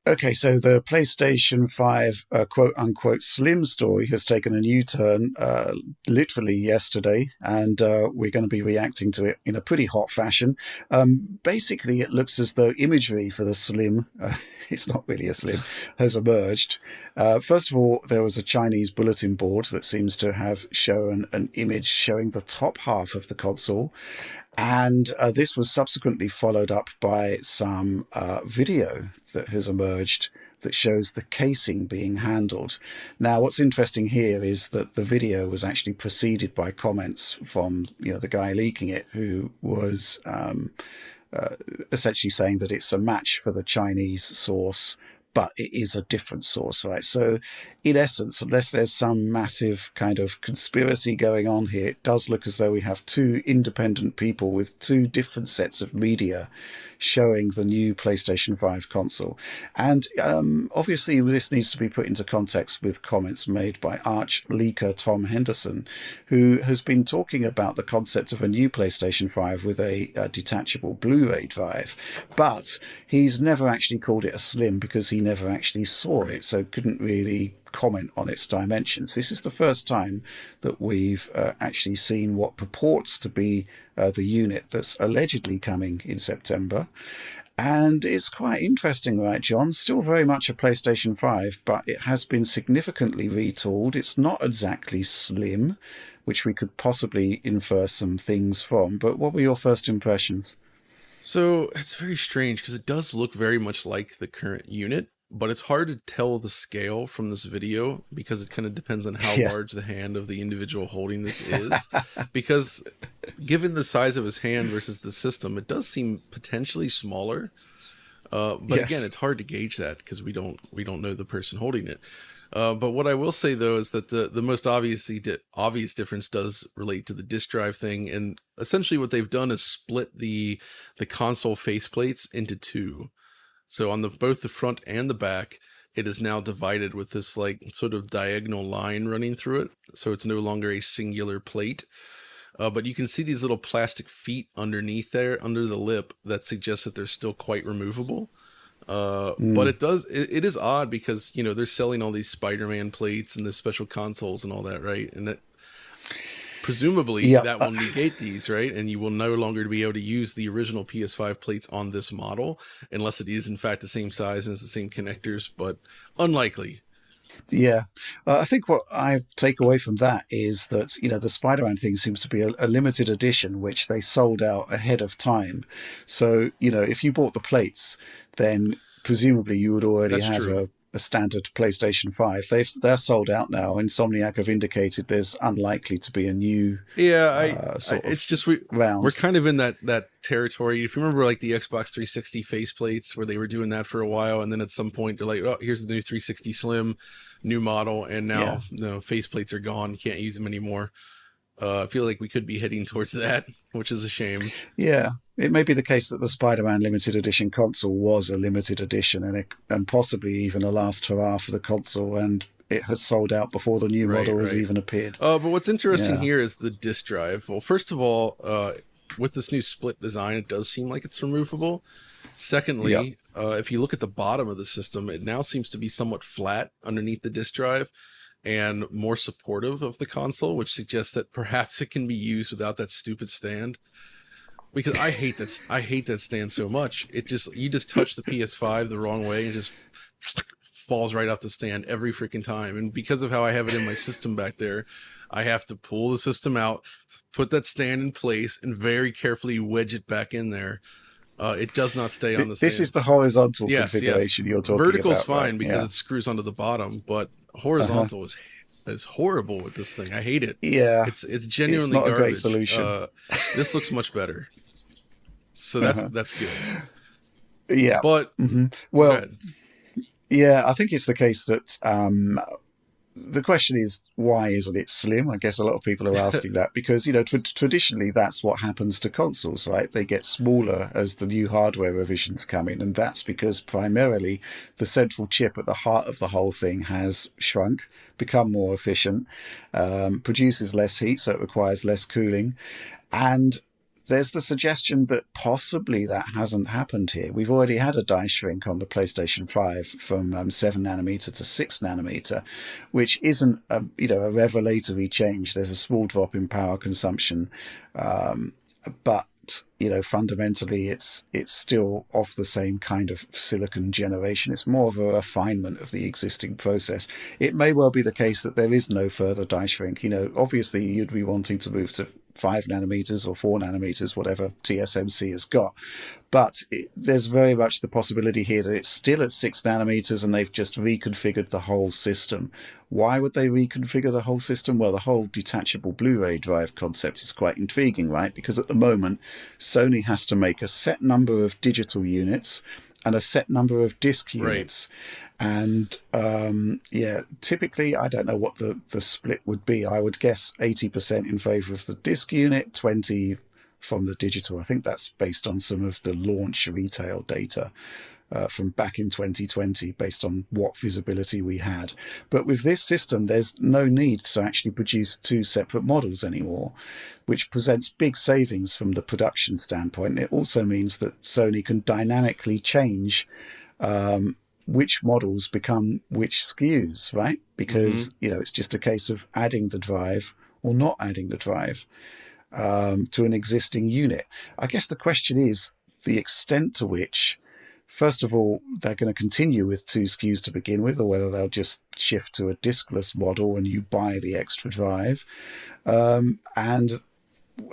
Okay, so the PlayStation 5 quote unquote slim story has taken a new turn literally yesterday, and we're going to be reacting to it in a pretty hot fashion. Basically, it looks as though imagery for the slim, it's not really a slim, has emerged. First of all, there was a Chinese bulletin board that seems to have shown an image showing the top half of the console. And this was subsequently followed up by some video that has emerged that shows the casing being handled. Now, what's interesting here is that the video was actually preceded by comments from the guy leaking it, who was essentially saying that it's a match for the Chinese source, but it is a different source, right? So, in essence, unless there's some massive kind of conspiracy going on here, it does look as though we have two independent people with two different sets of media showing the new PlayStation 5 console. And obviously, this needs to be put into context with comments made by arch leaker Tom Henderson, who has been talking about the concept of a new PlayStation 5 with a detachable Blu-ray drive. But he's never actually called it a slim because he never actually saw it, so couldn't really comment on its dimensions. This is the first time that we've actually seen what purports to be the unit that's allegedly coming in September. And it's quite interesting, right, John? Still very much a PlayStation 5, but it has been significantly retooled. It's not exactly slim, which we could possibly infer some things from. But what were your first impressions? So it's very strange because it does look very much like the current unit, but it's hard to tell the scale from this video because it kind of depends on how Yeah. large the hand of the individual holding this is. Because given the size of his hand versus the system, it does seem potentially smaller. But again, Yes. it's hard to gauge that because we don't know the person holding it. But what I will say though is that the most obvious difference does relate to the disk drive thing, and essentially what they've done is split the console faceplates into two. So on both the front and the back, it is now divided with this like sort of diagonal line running through it. So it's no longer a singular plate. But you can see these little plastic feet underneath there, under the lip, that suggests that they're still quite removable. But it is odd because, they're selling all these Spider-Man plates and the special consoles and all that, right? And that presumably Yeah. that will negate these, right? And you will no longer be able to use the original PS5 plates on this model unless it is in fact the same size and it's the same connectors, but unlikely. Yeah, I think what I take away from that is that the Spider-Man thing seems to be a limited edition, which they sold out ahead of time. So if you bought the plates, then presumably you would already That's have true. a standard PlayStation 5. They're sold out now. Insomniac have indicated there's unlikely to be a new Yeah, sort it's of just we're round. kind of in that territory. If you remember, like the Xbox 360 faceplates, where they were doing that for a while, and then at some point they're like, "Oh, here's the new 360 Slim, new model," and Yeah. now faceplates are gone. You can't use them anymore. I feel like we could be heading towards that, which is a shame. Yeah, it may be the case that the Spider-Man limited edition console was a limited edition, and possibly even a last hurrah for the console, and it has sold out before the new Right, model has right. even appeared. But what's interesting Yeah, here is the disk drive. Well, first of all, with this new split design, it does seem like it's removable. yeah, Secondly, if you look at the bottom of the system, it now seems to be somewhat flat underneath the disk drive and more supportive of the console, which suggests that perhaps it can be used without that stupid stand. Because I hate that stand so much. You just touch the PS5 the wrong way and just falls right off the stand every freaking time. And because of how I have it in my system back there, I have to pull the system out, put that stand in place, and very carefully wedge it back in there. It does not stay on the this is stand. the horizontal Yes, yes. configuration you're talking Vertical's about, right? fine because Yeah, it screws onto the bottom, but uh-huh. horizontal is horrible with this thing. I hate it. Yeah, It's it's genuinely not a great garbage. solution. This looks much better, so Uh-huh. that's good. Yeah. But go Well, ahead. yeah, I think it's the case that the question is, why isn't it slim? I guess a lot of people are asking that because, traditionally that's what happens to consoles, right? They get smaller as the new hardware revisions come in. And that's because primarily the central chip at the heart of the whole thing has shrunk, become more efficient, produces less heat, so it requires less cooling. And there's the suggestion that possibly that hasn't happened here. We've already had a die shrink on the PlayStation 5 from 7 nanometer to 6 nanometer, which isn't a revelatory change. There's a small drop in power consumption, but fundamentally it's still of the same kind of silicon generation. It's more of a refinement of the existing process. It may well be the case that there is no further die shrink. Obviously you'd be wanting to move to 5 nanometers or 4 nanometers, whatever TSMC has got. But there's very much the possibility here that it's still at 6 nanometers and they've just reconfigured the whole system. Why would they reconfigure the whole system? Well, the whole detachable Blu-ray drive concept is quite intriguing, right? Because at the moment, Sony has to make a set number of digital units and a set number of disc units. Right. And typically, I don't know what the split would be. I would guess 80% in favor of the disc unit, 20 from the digital. I think that's based on some of the launch retail data from back in 2020, based on what visibility we had. But with this system, there's no need to actually produce two separate models anymore, which presents big savings from the production standpoint. It also means that Sony can dynamically change which models become which SKUs, right? Because, it's just a case of adding the drive or not adding the drive to an existing unit. I guess the question is the extent to which, first of all, they're going to continue with two SKUs to begin with, or whether they'll just shift to a diskless model and you buy the extra drive. And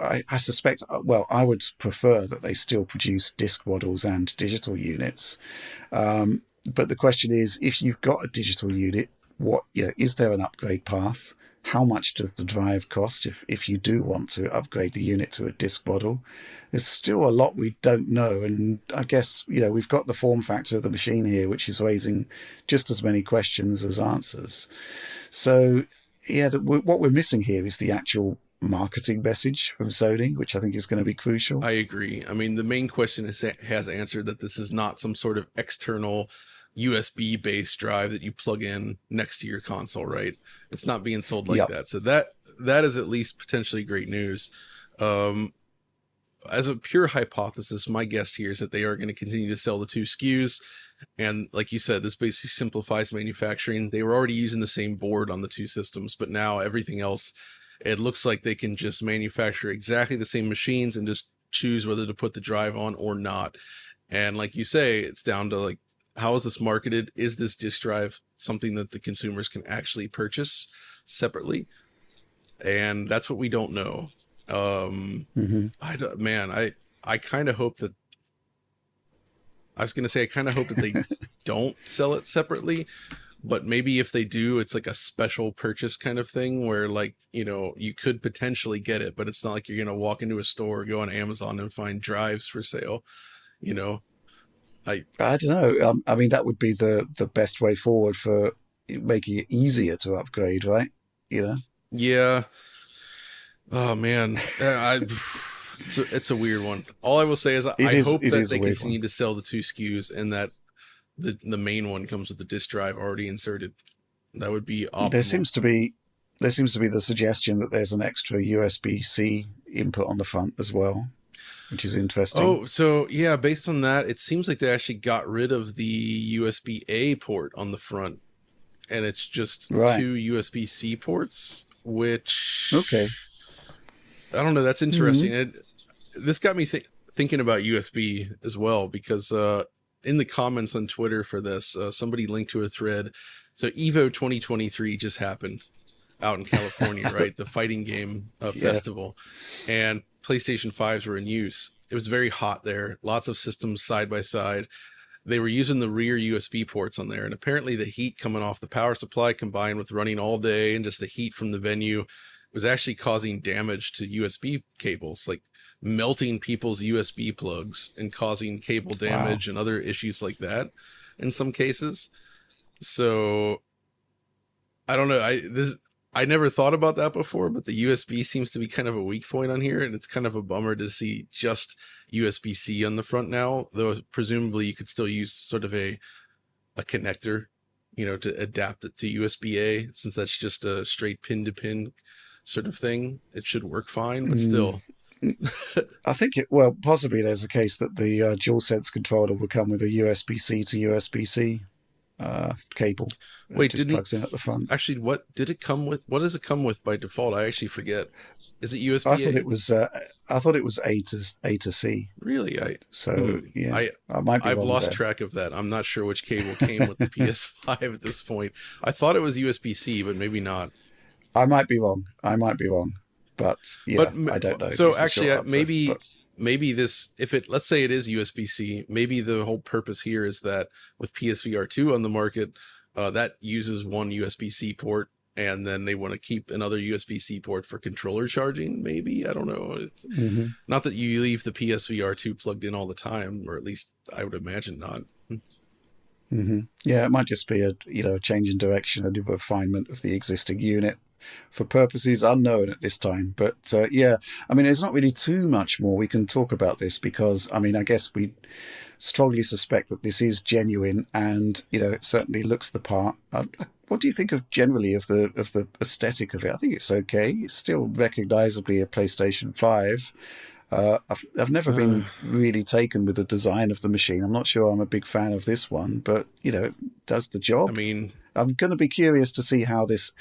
I suspect, I would prefer that they still produce disc models and digital units. But the question is, if you've got a digital unit, is there an upgrade path? How much does the drive cost if you do want to upgrade the unit to a disc model? There's still a lot we don't know. And I guess, we've got the form factor of the machine here, which is raising just as many questions as answers. So, what we're missing here is the actual marketing message from Sony, which I think is going to be crucial. I agree. I mean, the main question has answered that this is not some sort of external USB based drive that you plug in next to your console, right? It's not being sold like that. So that is at least potentially great news. As a pure hypothesis, my guess here is that they are going to continue to sell the two SKUs. And like you said, this basically simplifies manufacturing. They were already using the same board on the two systems, but now everything else, it looks like they can just manufacture exactly the same machines and just choose whether to put the drive on or not. And like you say, it's down to like, how is this marketed? Is this disk drive something that the consumers can actually purchase separately? And that's what we don't know. I kind of hope that, I kind of hope that they don't sell it separately, but maybe if they do, it's like a special purchase kind of thing where you could potentially get it, but it's not like you're going to walk into a store or go on Amazon and find drives for sale, I don't know. I mean, that would be the best way forward for making it easier to upgrade, right? Yeah. Oh man, it's a weird one. All I will say is I hope that they continue to sell the two SKUs and that the main one comes with the disk drive already inserted. That would be optimal. There seems to be the suggestion that there's an extra USB-C input on the front as well, which is interesting. Oh, so yeah, based on that, it seems like they actually got rid of the USB-A port on the front, and it's just two USB-C ports, which... Okay. I don't know. That's interesting. This got me thinking about USB as well, because in the comments on Twitter for this, somebody linked to a thread. So Evo 2023 just happened out in California, right? The fighting game festival, and PlayStation 5s were in use. It was very hot there. Lots of systems side by side. They were using the rear USB ports on there. And apparently the heat coming off the power supply combined with running all day and just the heat from the venue was actually causing damage to USB cables, like melting people's USB plugs and causing cable damage and other issues like that in some cases. So I don't know. I never thought about that before, but the USB seems to be kind of a weak point on here, and it's kind of a bummer to see just USB-C on the front now, though presumably you could still use sort of a connector, to adapt it to USB-A, since that's just a straight pin to pin sort of thing. It should work fine, but still. I think possibly there's a case that the DualSense controller will come with a USB-C to USB-C cable. It Wait, just didn't plugs in at the front. actually what did it come with? What does it come with by default? I actually forget. Is it I USB thought A? it was A to C. Really? So yeah, I I might be I've wrong lost there. track of that. I'm not sure which cable came with the PS5 at this point. I thought it was USB-C, but maybe not. I might be wrong. I might be wrong. But But yeah, I don't know. so Is the actually, short answer. maybe But this, if it, let's say it is USB-C, maybe the whole purpose here is that with PSVR2 on the market, that uses one USB-C port, and then they want to keep another USB-C port for controller charging. Maybe, I don't know. It's mhm, not that you leave the PSVR2 plugged in all the time, or at least I would imagine not. yeah, it might just be a change in direction, a new refinement of the existing unit for purposes unknown at this time. But yeah, I mean, there's not really too much more we can talk about this because I mean, I guess we strongly suspect that this is genuine, and it certainly looks the part. What do you think of generally of the aesthetic of it? I think it's okay. It's still recognizably a PlayStation 5. I've never Uh, been really taken with the design of the machine. I'm not sure I'm a big fan of this one, but it does the I job. mean, I'm going to be curious to see how this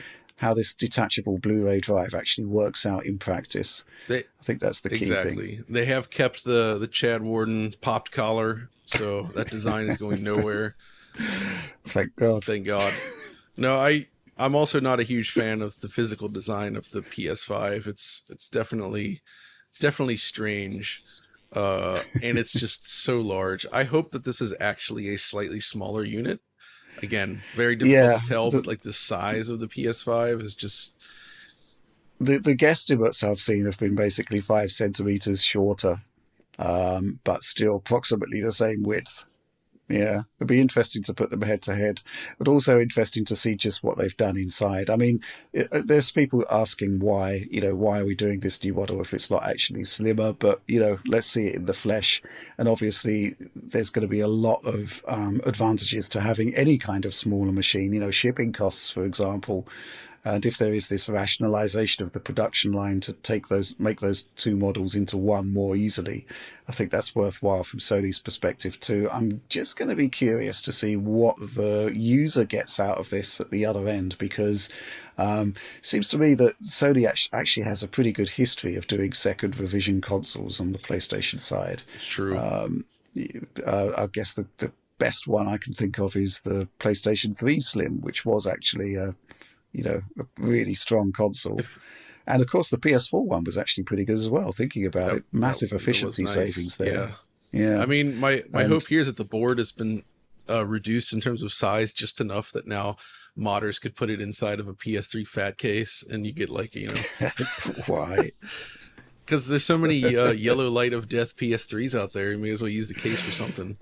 detachable Blu-ray drive actually works out in practice. they I think that's the key thing. exactly. They have kept the Chad Warden popped collar, so that design is going nowhere. Thank God. Thank God. No, I'm also not a huge fan of the physical design of the PS5. It's definitely strange. And it's just so large. I hope that this is actually a slightly smaller unit. Again, very difficult to Yeah, tell, but like the size of the PS5 is just the guesstimates I've seen have been basically 5 centimeters shorter, but still approximately the same width. Yeah, it'd be interesting to put them head to head, but also interesting to see just what they've done inside. I mean, there's people asking why are we doing this new model if it's not actually slimmer? But let's see it in the flesh. And obviously, there's going to be a lot of advantages to having any kind of smaller machine. Shipping costs, for example. And if there is this rationalization of the production line to make those two models into one more easily, I think that's worthwhile from Sony's perspective too. I'm just going to be curious to see what the user gets out of this at the other end, because it seems to me that Sony actually has a pretty good history of doing second revision consoles on the PlayStation side. true. I guess the best one I can think of is the PlayStation 3 Slim, which was actually a really strong console. If And of course, the PS4 one was actually pretty good as well. Thinking about that it, massive that was efficiency nice. savings Yeah. there. Yeah, I mean, my and hope here is that the board has been reduced in terms of size just enough that now modders could put it inside of a PS3 fat case, and you get like why? because there's so many yellow light of death PS3s out there, you may as well use the case for something.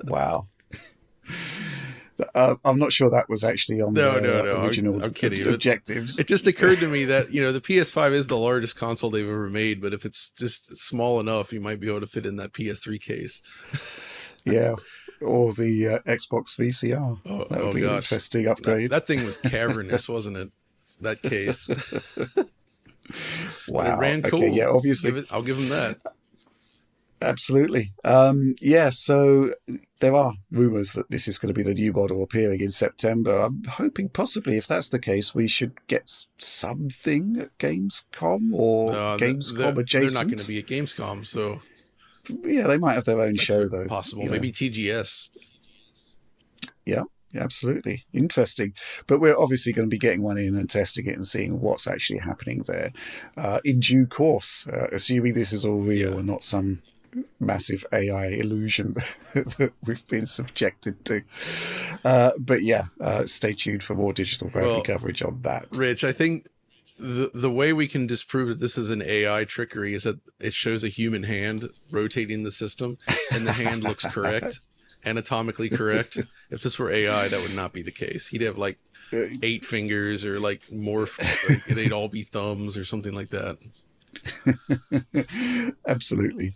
Wow. I'm not sure that was actually on No, their no, no. original I'm kidding. objectives. It just occurred to me that the PS5 is the largest console they've ever made, but if it's just small enough, you might be able to fit in that PS3 case. Yeah, or the Xbox VCR. Oh, That would oh be an gosh, interesting that, upgrade. that thing was cavernous, wasn't it? That case. But it Wow. ran Okay. cool. Yeah. Obviously, I'll give him that. absolutely. Yeah, so there are rumors that this is going to be the new model appearing in September. I'm hoping possibly, if that's the case, we should get something at Gamescom or Gamescom They're not going to adjacent. be at Gamescom, so Yeah, they might have their own that's show though. possible. You know. Maybe TGS. Yeah, absolutely. Interesting. But we're obviously going to be getting one in and testing it and seeing what's actually happening there in due course, assuming this is all real Yeah. and not some massive AI illusion that we've been subjected to. But yeah, stay tuned for more digital therapy Well, coverage on that. Rich, I think the way we can disprove that this is an AI trickery is that it shows a human hand rotating the system, and the hand looks correct, anatomically correct. If this were AI, that would not be the case. He'd have like 8 fingers, or like like, they'd all be thumbs or something like that. Absolutely.